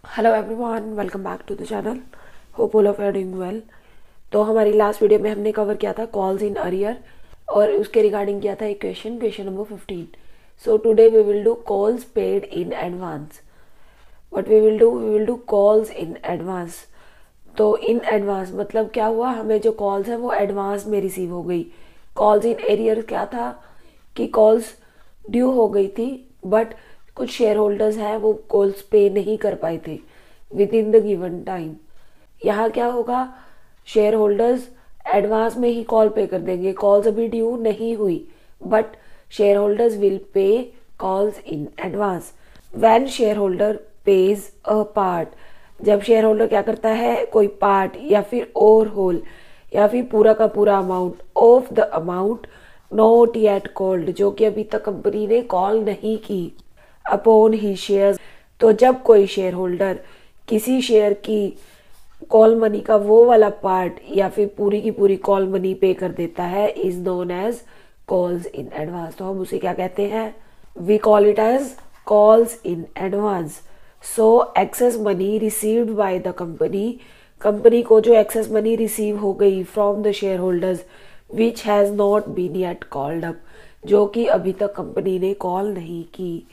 Hello everyone, welcome back to the channel. Hope all of you are doing well. तो हमारी last video में हमने cover किया था कॉल्स इन अरियर और उसके रिगार्डिंग किया था एक question number 15। So today we will do calls paid in advance. What we will do calls in advance. तो इन एडवांस मतलब क्या हुआ, हमें जो कॉल्स हैं वो एडवांस में रिसीव हो गई। कॉल्स इन एरियर क्या था कि कॉल्स ड्यू हो गई थी, बट कुछ शेयर होल्डर्स हैं वो कॉल्स पे नहीं कर पाए थे with in the given time. यहाँ क्या होगा, शेयर होल्डर्स एडवांस में ही कॉल पे कर देंगे। कॉल्स अभी ड्यू नहीं हुई, but share holders will pay calls in advance. When share holder page a part, जब शेयर होल्डर क्या करता है, कोई पार्ट या फिर ओवर होल या फिर पूरा का पूरा amount of the amount not yet called, जो कि अभी तक कंपनी ने कॉल नहीं की, अपॉन ही शेयर। तो जब कोई शेयर होल्डर किसी शेयर की कॉल मनी का वो वाला पार्ट या फिर पूरी की पूरी कॉल मनी पे कर देता है, is known as calls in advance. तो हम उसे क्या कहते हैं, we call it as calls in advance. So excess money received by the company, company को जो एक्सेस मनी रिसीव हो गई from the share holders which has not been yet called up, जो कि अभी तक कंपनी ने कॉल नहीं की।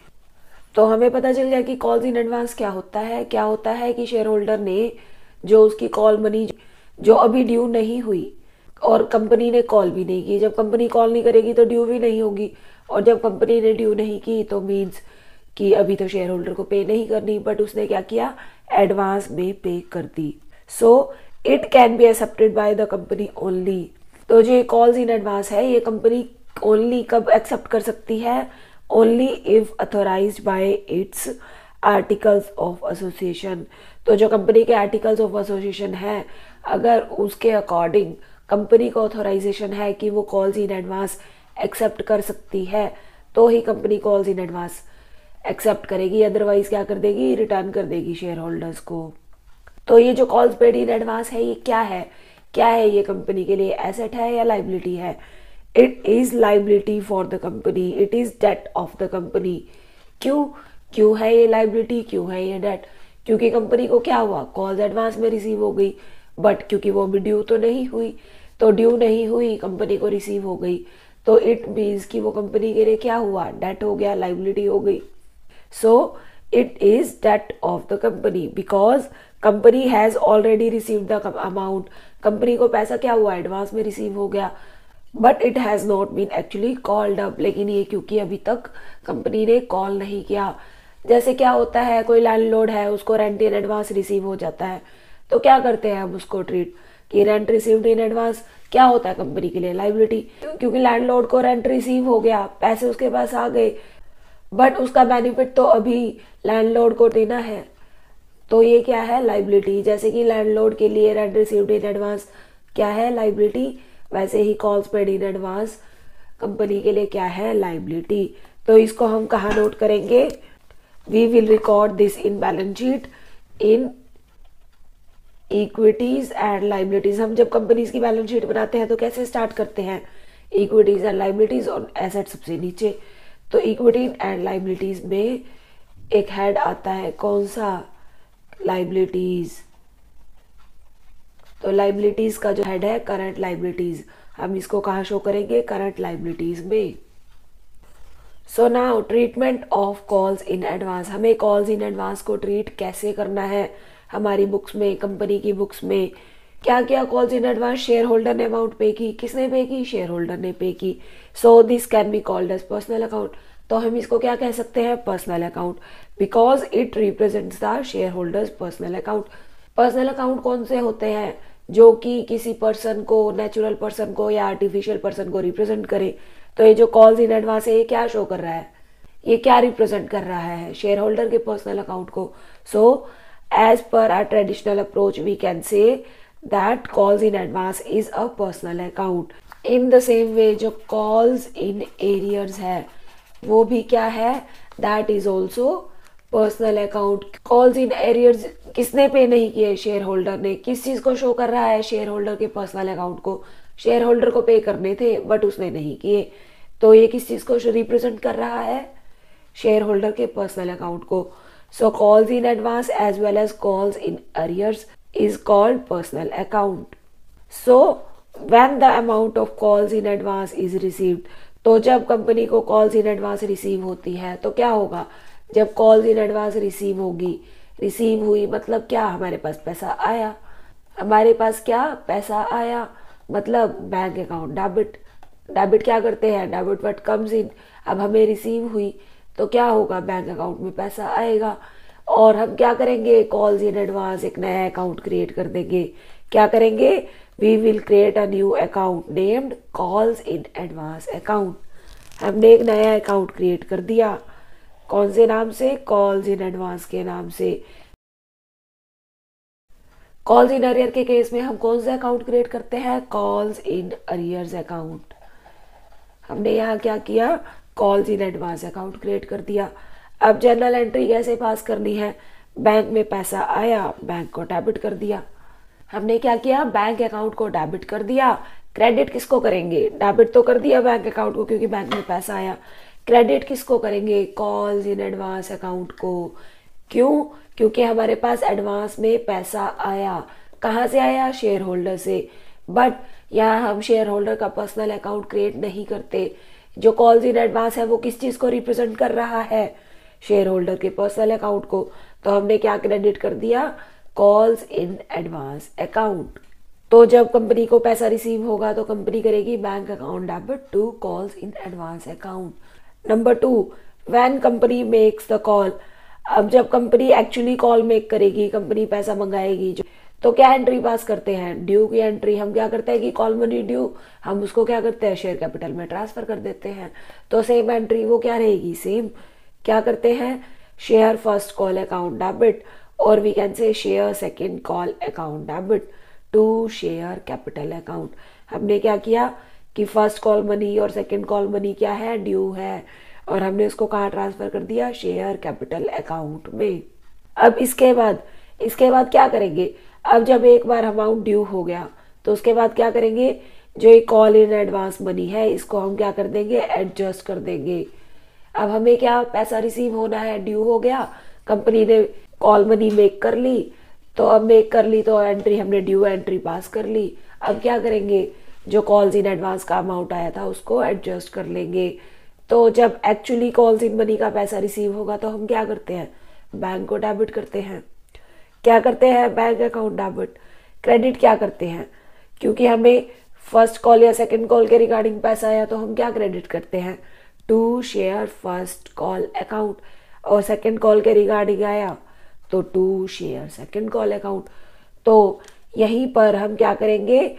तो हमें पता चल गया कि कॉल्स इन एडवांस क्या होता है। क्या होता है कि शेयर होल्डर ने जो उसकी कॉल मनी जो अभी ड्यू नहीं हुई और कंपनी ने कॉल भी नहीं की, जब कंपनी कॉल नहीं करेगी तो ड्यू भी नहीं होगी, और जब कंपनी ने ड्यू नहीं की तो मीन्स कि अभी तो शेयर होल्डर को पे नहीं करनी, बट उसने क्या किया, एडवांस में पे कर दी। So it can be accepted by the company only. तो जो कॉल्स इन एडवांस है ये कंपनी ओनली कब एक्सेप्ट कर सकती है, only if authorised bye it's articles of association. तो जो कंपनी के आर्टिकल्स ऑफ एसोसिएशन है, अगर उसके अकॉर्डिंग कंपनी को ऑथोराइजेशन है कि वो कॉल्स इन एडवांस एक्सेप्ट कर सकती है, तो ही company calls in advance accept करेगी, अदरवाइज क्या कर देगी, रिटर्न कर देगी शेयर होल्डर्स को। तो ये जो कॉल्स पेड इन एडवांस है ये क्या है, क्या है ये कंपनी के लिए, एसेट है या लाइबिलिटी है? It is liability for the company, it is debt of the company. क्यों क्यों है ये लाइबिलिटी, क्यों है ये डेट? क्योंकि कंपनी को क्या हुआ, कॉल्स एडवांस में रिसीव हो गई, बट क्योंकि वो अभी ड्यू तो नहीं हुई, तो ड्यू नहीं हुई कंपनी को रिसीव हो गई, तो इट मीन्स कि वो कंपनी के लिए क्या हुआ, डेट हो गया, लाइबिलिटी हो गई। So it is debt of the company because company has already receive the amount. Company को पैसा क्या हुआ, एडवांस में रिसीव हो गया, but it has not been actually called up. लेकिन ये क्योंकि अभी तक कंपनी ने कॉल नहीं किया। जैसे क्या होता है, कोई लैंडलॉर्ड है, उसको रेंट इन एडवांस रिसीव हो जाता है, तो क्या करते हैं हम उसको ट्रीट कि रेंट रिसीव्ड इन एडवांस क्या होता है कंपनी के लिए, लाइबिलिटी। क्योंकि लैंडलॉर्ड को रेंट रिसीव हो गया, पैसे उसके पास आ गए, बट उसका बेनिफिट तो अभी लैंडलॉर्ड को देना है, तो ये क्या है, लाइबिलिटी। जैसे कि लैंडलॉर्ड के लिए रेंट रिसीव्ड इन एडवांस क्या है, लाइबिलिटी, वैसे he calls paid in advance company के लिए क्या है, लाइबिलिटी। तो इसको हम कहाँ नोट करेंगे, we will record this in balance sheet in equities and liabilities. हम जब कंपनीज की बैलेंस शीट बनाते हैं तो कैसे स्टार्ट करते हैं, इक्विटीज एंड लाइबिलिटीज और एसेट सबसे नीचे। तो इक्विटी एंड लाइबिलिटीज में एक हेड आता है, कौन सा, लाइबिलिटीज। तो लाइबिलिटीज का जो हेड है करंट लाइबिलिटीज, हम इसको कहाँ शो करेंगे, करंट लाइबिलिटीज में। So now treatment of calls in advance. हमें कॉल्स इन एडवांस को ट्रीट कैसे करना है, हमारी बुक्स में, कंपनी की बुक्स में क्या क्या calls in advance share holder ने अमाउंट पे की, किसने पे की, शेयर होल्डर ने पे की। So this can be called as personal account. तो हम इसको क्या कह सकते हैं, personal account, because it represents the share holders personal account. Personal account कौन से होते हैं, जो कि किसी पर्सन को, नेचुरल पर्सन को या आर्टिफिशियल पर्सन को रिप्रेजेंट करे। तो ये जो कॉल्स इन एडवांस है ये क्या शो कर रहा है, ये क्या रिप्रेजेंट कर रहा है, शेयर होल्डर के पर्सनल अकाउंट को। So as per our traditional approach we can say that calls in advance is a personal account. In the same way जो कॉल्स इन एरियर्स है वो भी क्या है, that is also personal account. Calls in arrears किसने pay नहीं किए, share holder ने। किस चीज को शो कर रहा है, शेयर होल्डर के पर्सनल अकाउंट को। शेयर होल्डर को पे करने थे बट उसने नहीं किए, तो ये किस चीज को रिप्रेजेंट कर रहा है, शेयर होल्डर के पर्सनल अकाउंट को। So calls in advance as well as calls in arrears is called personal account. So when the amount of calls in advance is received, तो जब कंपनी को कॉल्स इन एडवांस रिसीव होती है तो क्या होगा, जब कॉल्स इन एडवांस रिसीव होगी, रिसीव हुई मतलब क्या, हमारे पास पैसा आया, हमारे पास क्या पैसा आया मतलब बैंक अकाउंट डेबिट। डेबिट क्या करते हैं, डेबिट व्हाट कम्स इन। अब हमें रिसीव हुई तो क्या होगा, बैंक अकाउंट में पैसा आएगा। और हम क्या करेंगे, कॉल्स इन एडवांस एक नया अकाउंट क्रिएट कर देंगे। क्या करेंगे, we will create a new account named calls in advance account. हमने एक नया अकाउंट क्रिएट कर दिया, कौन से नाम से, कॉल्स इन एडवांस के नाम से। कॉल्स इन अरियर के केस में हम कौन सा अकाउंट क्रिएट करते हैं, कॉल्स इन अरियर्स अकाउंट। हमने यहाँ क्या किया, calls in advance account create कर दिया। अब जर्नल एंट्री कैसे पास करनी है, बैंक में पैसा आया, बैंक को डेबिट कर दिया। हमने क्या किया, बैंक अकाउंट को डेबिट कर दिया। क्रेडिट किसको करेंगे, डेबिट तो कर दिया बैंक अकाउंट को क्योंकि बैंक में पैसा आया। क्रेडिट किसको करेंगे, कॉल्स इन एडवांस अकाउंट को। क्यों, क्योंकि हमारे पास एडवांस में पैसा आया। कहाँ से आया, शेयर होल्डर से। बट यहाँ हम शेयर होल्डर का पर्सनल अकाउंट क्रिएट नहीं करते। जो कॉल्स इन एडवांस है वो किस चीज को रिप्रेजेंट कर रहा है, शेयर होल्डर के पर्सनल अकाउंट को। तो हमने क्या क्रेडिट कर दिया, कॉल्स इन एडवांस अकाउंट। तो जब कंपनी को पैसा रिसीव होगा तो कंपनी करेगी bank account debit to calls in advance account. Number 2, when company makes the call. अब जब कंपनी एक्चुअली कॉल मेक करेगी, कंपनी पैसा मंगाएगी, तो क्या एंट्री पास करते हैं, ड्यू की एंट्री। हम क्या करते हैं कि कॉल मनी ड्यू, हम उसको क्या करते हैं, शेयर कैपिटल में ट्रांसफर कर देते हैं। तो सेम एंट्री वो क्या रहेगी, सेम। क्या करते हैं, share first call account debit, और we can say share second call account debit to share capital account. हमने क्या किया कि फर्स्ट कॉल मनी और सेकंड कॉल मनी क्या है, ड्यू है, और हमने उसको कहाँ ट्रांसफर कर दिया, शेयर कैपिटल अकाउंट में। अब इसके बाद क्या करेंगे, अब जब एक बार अमाउंट ड्यू हो गया तो उसके बाद क्या करेंगे, जो ये कॉल इन एडवांस मनी है इसको हम क्या कर देंगे, एडजस्ट कर देंगे। अब हमें क्या पैसा रिसीव होना है, ड्यू हो गया, कंपनी ने कॉल मनी मेक कर ली, तो अब मेक कर ली तो एंट्री हमने ड्यू एंट्री पास कर ली। अब क्या करेंगे, जो कॉल्स इन एडवांस का अमाउंट आया था उसको एडजस्ट कर लेंगे। तो जब एक्चुअली कॉल्स इन मनी का पैसा रिसीव होगा तो हम क्या करते हैं, बैंक को डेबिट करते हैं। क्या करते हैं, बैंक अकाउंट डेबिट। क्रेडिट क्या करते हैं, क्योंकि हमें फर्स्ट कॉल या सेकंड कॉल के रिगार्डिंग पैसा आया तो हम क्या क्रेडिट करते हैं, to share first call account, और सेकंड कॉल के रिगार्डिंग आया तो to share second call account. तो यहीं पर हम क्या करेंगे,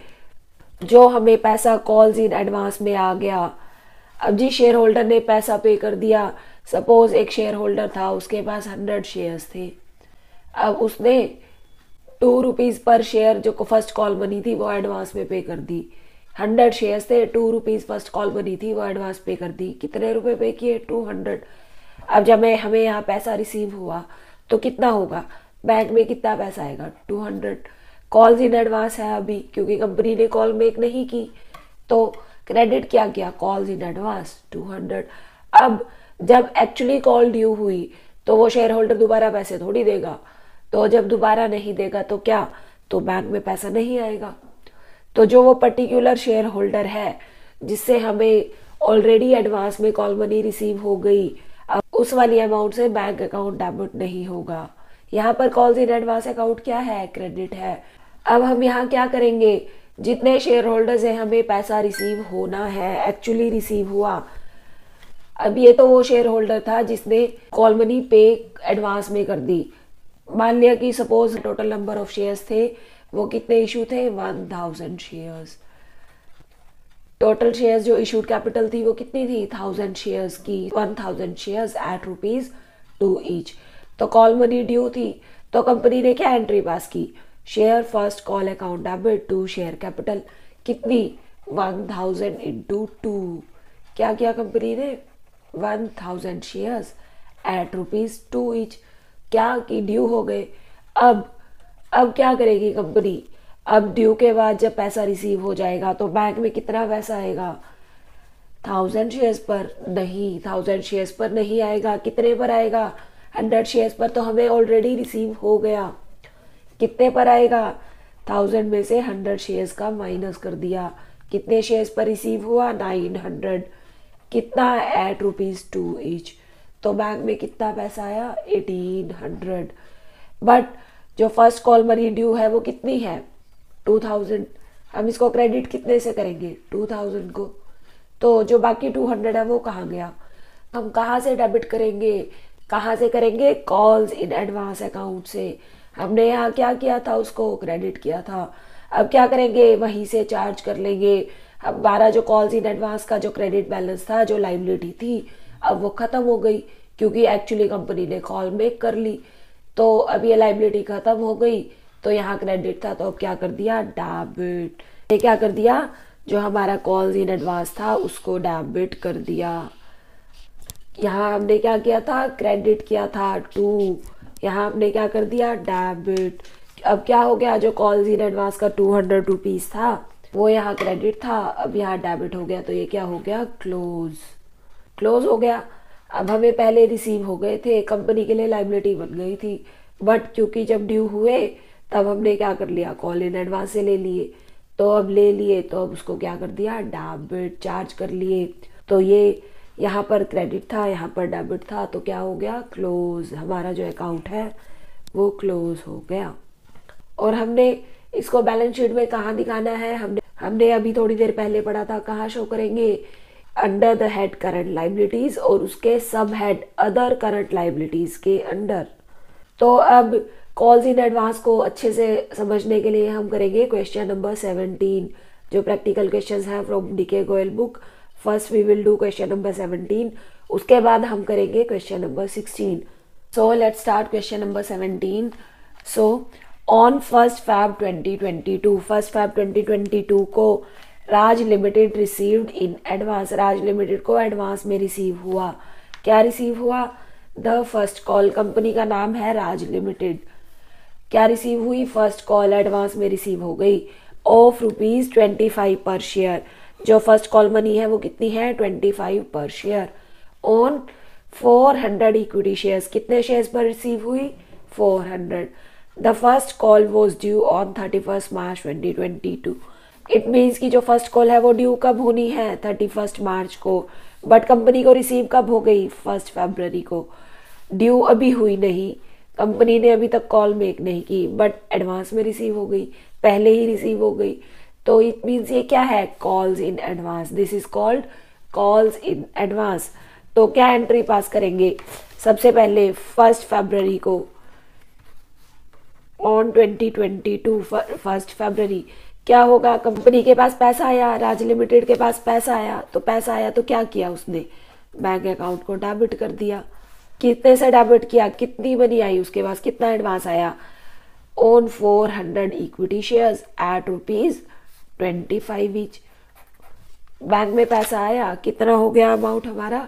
जो हमें पैसा कॉल्स इन एडवांस में आ गया, अब जी शेयर होल्डर ने पैसा पे कर दिया। सपोज एक शेयर होल्डर था, उसके पास 100 शेयर्स थे। अब उसने 2 रुपीज पर शेयर जो फर्स्ट कॉल मनी थी वो एडवांस में पे कर दी। 100 शेयर्स थे, 2 रुपीज फर्स्ट कॉल मनी थी, वो एडवांस पे कर दी। कितने रुपए पे किए, 200। अब जब हमें यहाँ पैसा रिसीव हुआ तो कितना होगा, बैंक में कितना पैसा आएगा, 200। कॉल्स इन एडवांस है अभी, क्योंकि कंपनी ने कॉल मेक नहीं की, तो क्रेडिट क्या किया, कॉल्स इन एडवांस 200। अब जब एक्चुअली कॉल ड्यू हुई तो वो शेयर होल्डर दोबारा पैसे थोड़ी देगा, तो जब दोबारा नहीं देगा तो क्या, तो बैंक में पैसा नहीं आएगा। तो जो वो पर्टिकुलर शेयर होल्डर है जिससे हमें ऑलरेडी एडवांस में कॉल मनी रिसीव हो गई, अब उस वाली अमाउंट से बैंक अकाउंट डेबिट नहीं होगा। यहाँ पर कॉल्स इन एडवांस अकाउंट क्या है, क्रेडिट है। अब हम यहाँ क्या करेंगे, जितने शेयर होल्डर्स है हमें पैसा रिसीव होना है, एक्चुअली रिसीव हुआ। अब ये तो वो शेयर होल्डर था जिसने कॉल मनी पे एडवांस में कर दी। मान लिया कि suppose total number of shares थे, वो कितने इशू थे, 1000 शेयर्स। टोटल शेयर्स जो इशूड कैपिटल थी वो कितनी थी, 1000 शेयर्स की, 1000 शेयर्स एट ₹2 ईच। तो कॉल मनी ड्यू थी, तो कंपनी ने क्या एंट्री पास की, share first call account debit to share capital, कितनी, 1000 × 2। क्या किया कंपनी ने, 1000 शेयर्स एट ₹2 ईच। क्या कि ड्यू हो गए। अब क्या करेगी कंपनी, अब ड्यू के बाद जब पैसा रिसीव हो जाएगा तो बैंक में कितना पैसा आएगा, 1000 शेयर्स पर नहीं, 1000 शेयर्स पर नहीं आएगा, कितने पर आएगा, 100 शेयर्स पर तो हमें ऑलरेडी रिसीव हो गया। कितने पर आएगा? 1000 में से 100 शेयर्स का माइनस कर दिया। कितने शेयर्स पर रिसीव हुआ? 900। कितना? Eight ₹2 each. तो बैंक में कितना पैसा आया? 1800। बट जो फर्स्ट कॉल मनी ड्यू है वो कितनी है? 2000। हम इसको क्रेडिट कितने से करेंगे? 2000 को। तो जो बाकी 200 है वो कहाँ गया? हम कहाँ से डेबिट करेंगे? कहाँ से करेंगे? कॉल्स इन एडवांस अकाउंट से। हमने यहाँ क्या किया था? उसको क्रेडिट किया था। अब क्या करेंगे? वहीं से चार्ज कर लेंगे। अब हमारा जो कॉल्स इन एडवांस का जो क्रेडिट बैलेंस था, जो लाइबिलिटी थी, अब वो खत्म हो गई क्योंकि एक्चुअली कंपनी ने कॉल मेक कर ली। तो अब ये लाइबिलिटी खत्म हो गई, तो यहाँ क्रेडिट था, तो अब क्या कर दिया? डेबिट। ये क्या कर दिया? जो हमारा कॉल्स इन एडवांस था उसको डेबिट कर दिया। यहाँ हमने क्या किया था? क्रेडिट किया था 2। यहाँ हमने क्या कर दिया? डेबिट। अब क्या हो गया? जो कॉल्स इन एडवांस का 200 रुपीज था वो यहाँ क्रेडिट था, अब यहाँ डेबिट हो गया, तो ये क्या हो गया? क्लोज। क्लोज हो गया। अब हमें पहले रिसीव हो गए थे, कंपनी के लिए लाइबिलिटी बन गई थी, बट क्योंकि जब ड्यू हुए तब हमने क्या कर लिया? कॉल इन एडवांस से ले लिए। तो अब ले लिए तो अब उसको क्या कर दिया? डेबिट। चार्ज कर लिए। तो ये यहाँ पर क्रेडिट था, यहाँ पर डेबिट था, तो क्या हो गया? क्लोज। हमारा जो अकाउंट है वो क्लोज हो गया। और हमने इसको बैलेंस शीट में कहाँ दिखाना है? हमने अभी थोड़ी देर पहले पढ़ा था, कहाँ शो करेंगे? Under the head current liabilities और उसके सब हेड अदर करंट लाइबिलिटीज के अंडर। तो अब कॉल्स इन एडवांस को अच्छे से समझने के लिए हम करेंगे क्वेश्चन नंबर 17, जो प्रैक्टिकल क्वेश्चंस हैं from DK Goyal book. First we will do question number 17, उसके बाद हम करेंगे question number 16। So let's start question number 17। So on 1 Feb 2022, 1 Feb 2022 को Raj limited received in advance. Raj limited को एडवांस में रिसीव हुआ। क्या रिसीव हुआ? The first call. कंपनी का नाम है राज लिमिटेड। क्या रिसीव हुई? फर्स्ट कॉल एडवांस में रिसीव हो गई ऑफ ₹25 पर शेयर। जो फर्स्ट कॉल मनी है वो कितनी है? 25 पर शेयर ऑन 400 इक्विटी शेयर्स। कितने शेयर्स पर रिसीव हुई? 400। The first call was due on 31 March 2022। It means कि जो फर्स्ट कॉल है वो ड्यू कब होनी है? 31 मार्च को। बट कंपनी को रिसीव कब हो गई? 1 फरवरी को। ड्यू अभी हुई नहीं, कंपनी ने अभी तक कॉल मेक नहीं की, बट एडवांस में रिसीव हो गई, पहले ही रिसीव हो गई। तो इट मीन्स ये क्या है? Calls in advance. This is called calls in advance. तो क्या एंट्री पास करेंगे? सबसे पहले 1 फरवरी को, ऑन 2022 1 फरवरी क्या होगा? कंपनी के पास पैसा आया, राज लिमिटेड के पास पैसा आया। तो पैसा आया तो क्या किया उसने? बैंक अकाउंट को डेबिट कर दिया। कितने से डेबिट किया? कितनी मनी आई उसके पास? कितना एडवांस आया? On 400 equity shares at ₹25 each. Bank में पैसा आया, कितना हो गया अमाउंट हमारा?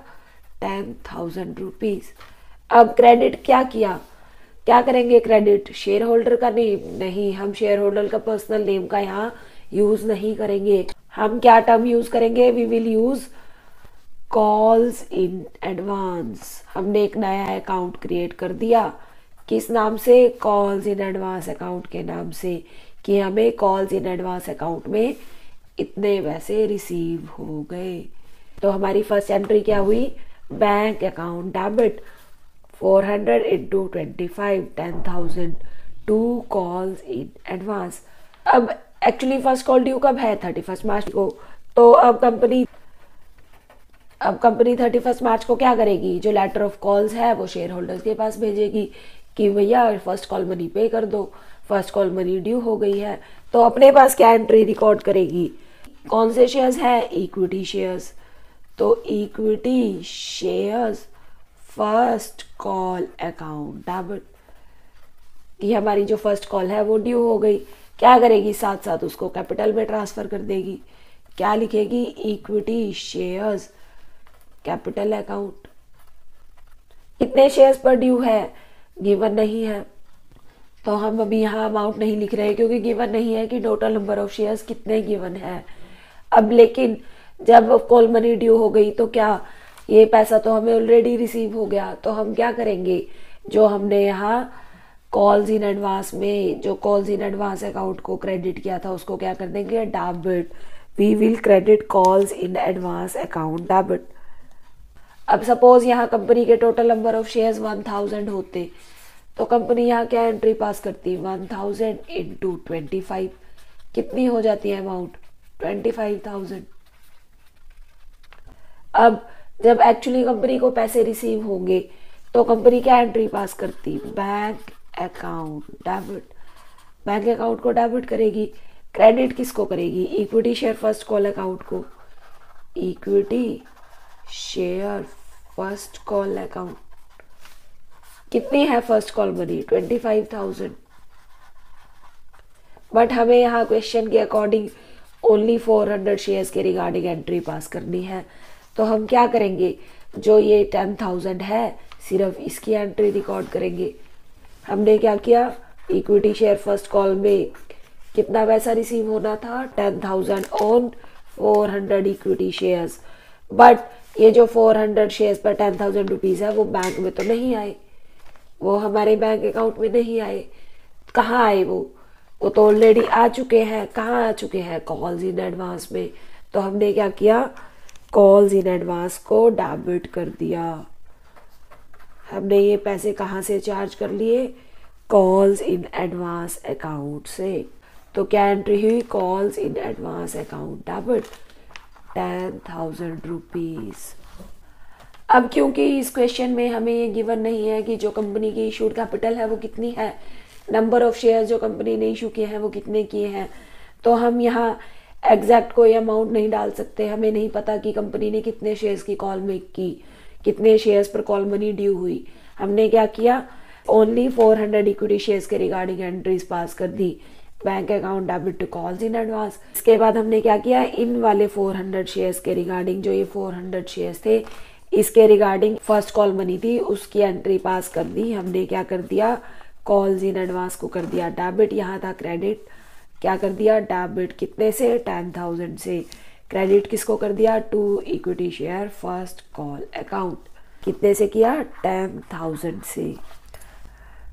10,000 रुपीज। अब क्रेडिट क्या किया? क्या करेंगे क्रेडिट? शेयर होल्डर का नेम? नहीं, हम शेयर होल्डर का पर्सनल नेम का यहाँ यूज नहीं करेंगे। हम क्या टर्म यूज करेंगे? We will use calls in advance. हमने एक नया अकाउंट क्रिएट कर दिया। किस नाम से? कॉल्स इन एडवांस अकाउंट के नाम से, कि हमें कॉल्स इन एडवांस अकाउंट में इतने पैसे रिसीव हो गए। तो हमारी फर्स्ट एंट्री क्या हुई? Bank account debit 400 into 25, 10,000 to calls in advance. अब एक्चुअली फर्स्ट कॉल ड्यू कब है? 31 मार्च को। तो अब कंपनी 31 मार्च को क्या करेगी? जो लेटर ऑफ कॉल्स है वो शेयर होल्डर्स के पास भेजेगी कि भैया फर्स्ट कॉल मनी पे कर दो, फर्स्ट कॉल मनी ड्यू हो गई है। तो अपने पास क्या एंट्री रिकॉर्ड करेगी? कौन से शेयर्स है? Equity shares. तो equity shares first call account debit. ये हमारी जो फर्स्ट कॉल है वो ड्यू हो गई। क्या करेगी? साथ साथ उसको कैपिटल में ट्रांसफर कर देगी। क्या लिखेगी? Equity shares capital account. कितने शेयर्स पर ड्यू है? गिवन नहीं है, तो हम अभी यहाँ अमाउंट नहीं लिख रहे क्योंकि गिवन नहीं है कि टोटल नंबर ऑफ शेयर्स कितने गिवन है। अब लेकिन जब कॉल मनी ड्यू हो गई तो क्या ये पैसा तो हमें ऑलरेडी रिसीव हो गया, तो हम क्या करेंगे? जो हमने यहाँ कॉल्स इन एडवांस में जो कॉल्स इन एडवांस अकाउंट को क्रेडिट किया था उसको क्या कर देंगे, debit. We will credit calls in advance account debit. अब सपोज यहाँ कंपनी के टोटल नंबर ऑफ शेयर्स 1000 होते तो कंपनी यहाँ क्या एंट्री पास करती, 1000 इंटू 25। कितनी हो जाती है अमाउंट, 25,000। अब जब एक्चुअली कंपनी को पैसे रिसीव होंगे तो कंपनी क्या एंट्री पास करती, bank account debit. Bank account को डेबिट करेगी, क्रेडिट किसको करेगी, equity share first call account को। Equity share first call account कितनी है फर्स्ट कॉल मनी, 25,000। बट हमें यहाँ क्वेश्चन के अकॉर्डिंग ओनली 400 शेयर्स के रिगार्डिंग एंट्री पास करनी है। तो हम क्या करेंगे, जो ये 10,000 है सिर्फ इसकी एंट्री रिकॉर्ड करेंगे। हमने क्या किया, इक्विटी शेयर फर्स्ट कॉल में कितना पैसा रिसीव होना था, 10,000 ऑन 400 इक्विटी शेयर्स। बट ये जो 400 शेयर्स पर 10,000 रुपीज़ है वो बैंक में तो नहीं आए, वो हमारे बैंक अकाउंट में नहीं आए। कहाँ आए वो तो ऑलरेडी आ चुके हैं। कहाँ आ चुके हैं, कॉल्स इन एडवांस में। तो हमने क्या किया, कॉल्स इन एडवांस को डेबिट कर दिया। हमने ये पैसे कहाँ से चार्ज कर लिए, कॉल्स इन एडवांस अकाउंट से। तो क्या एंट्री हुई, calls in advance account debit 10,000 rupees. अब क्योंकि इस क्वेश्चन में हमें ये गिवन नहीं है कि जो कंपनी की इशूड कैपिटल है वो कितनी है, नंबर ऑफ शेयर जो कंपनी ने इशू किए हैं वो कितने किए हैं, तो हम यहाँ एग्जैक्ट कोई अमाउंट नहीं डाल सकते। हमें नहीं पता कि कंपनी ने कितने शेयर्स की कॉल मेक की, कितने शेयर्स पर कॉल मनी ड्यू हुई। हमने क्या किया, ओनली 400 इक्विटी शेयर्स के रिगार्डिंग एंट्रीज पास कर दी, bank account debit to calls in advance. इसके बाद हमने क्या किया, इन वाले 400 शेयर्स के रिगार्डिंग, जो ये 400 शेयर्स थे इसके रिगार्डिंग फर्स्ट कॉल मनी थी उसकी एंट्री पास कर दी। हमने क्या कर दिया, कॉल्स इन एडवांस को कर दिया डेबिट, यहाँ था क्रेडिट, क्या कर दिया डेबिट कितने से, 10,000 से। क्रेडिट किसको कर दिया, to equity share first call account, कितने से किया, 10,000 से।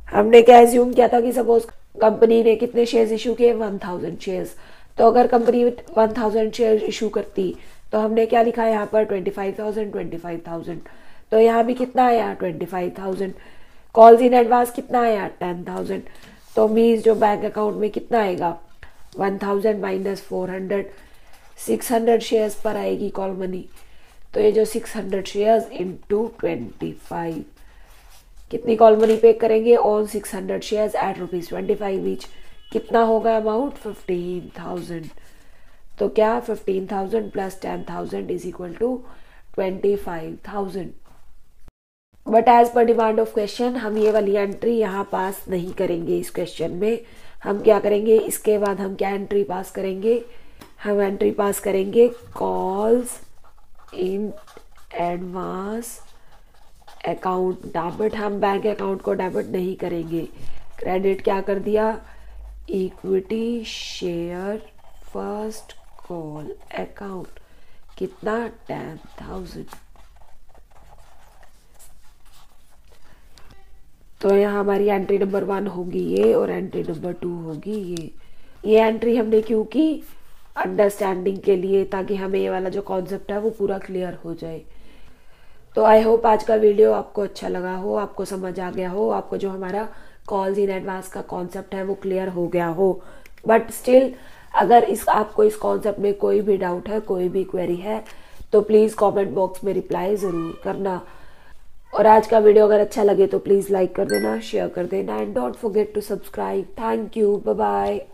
हमने क्या एज्यूम किया था कि सपोज कंपनी ने कितने शेयर्स इशू किए, 1000 शेयर्स। तो अगर कंपनी 1000 शेयर इशू करती तो हमने क्या लिखा है यहाँ पर, 25,000। तो यहाँ भी कितना आया, 25,000। कॉल्स इन एडवांस कितना आया, 10,000। तो मीन्स जो बैंक अकाउंट में कितना आएगा, 1000 माइनस 400, 600 शेयर्स पर आएगी कॉल मनी। तो ये जो 600 शेयर्स इंटू 25, कितनी कॉल मनी पे करेंगे ऑन 600 शेयर्स एट ₹25 ईच। कितना होगा अमाउंट, 15,000। तो क्या 15,000 plus 10,000 is equal to 25,000। But as per demand of question हम ये वाली एंट्री यहाँ पास नहीं करेंगे। इस क्वेश्चन में हम क्या करेंगे, इसके बाद हम क्या एंट्री पास करेंगे, हम एंट्री पास करेंगे calls in advance account debit. हम बैंक अकाउंट को डेबिट नहीं करेंगे। क्रेडिट क्या कर दिया, equity share first call account, कितना, 10,000। तो यहाँ हमारी एंट्री नंबर 1 होगी ये और एंट्री नंबर 2 होगी ये एंट्री हमने क्यों की, अंडरस्टैंडिंग के लिए, ताकि हमें ये वाला जो कॉन्सेप्ट है वो पूरा क्लियर हो जाए। तो आई होप आज का वीडियो आपको अच्छा लगा हो, आपको समझ आ गया हो, आपको जो हमारा कॉल्स इन एडवांस का कॉन्सेप्ट है वो क्लियर हो गया हो। बट स्टिल अगर आपको इस कॉन्सेप्ट में कोई भी डाउट है, कोई भी क्वेरी है, तो प्लीज़ कमेंट बॉक्स में रिप्लाई ज़रूर करना। और आज का वीडियो अगर अच्छा लगे तो प्लीज़ लाइक कर देना, शेयर कर देना and don't forget to subscribe. Thank you, bye bye.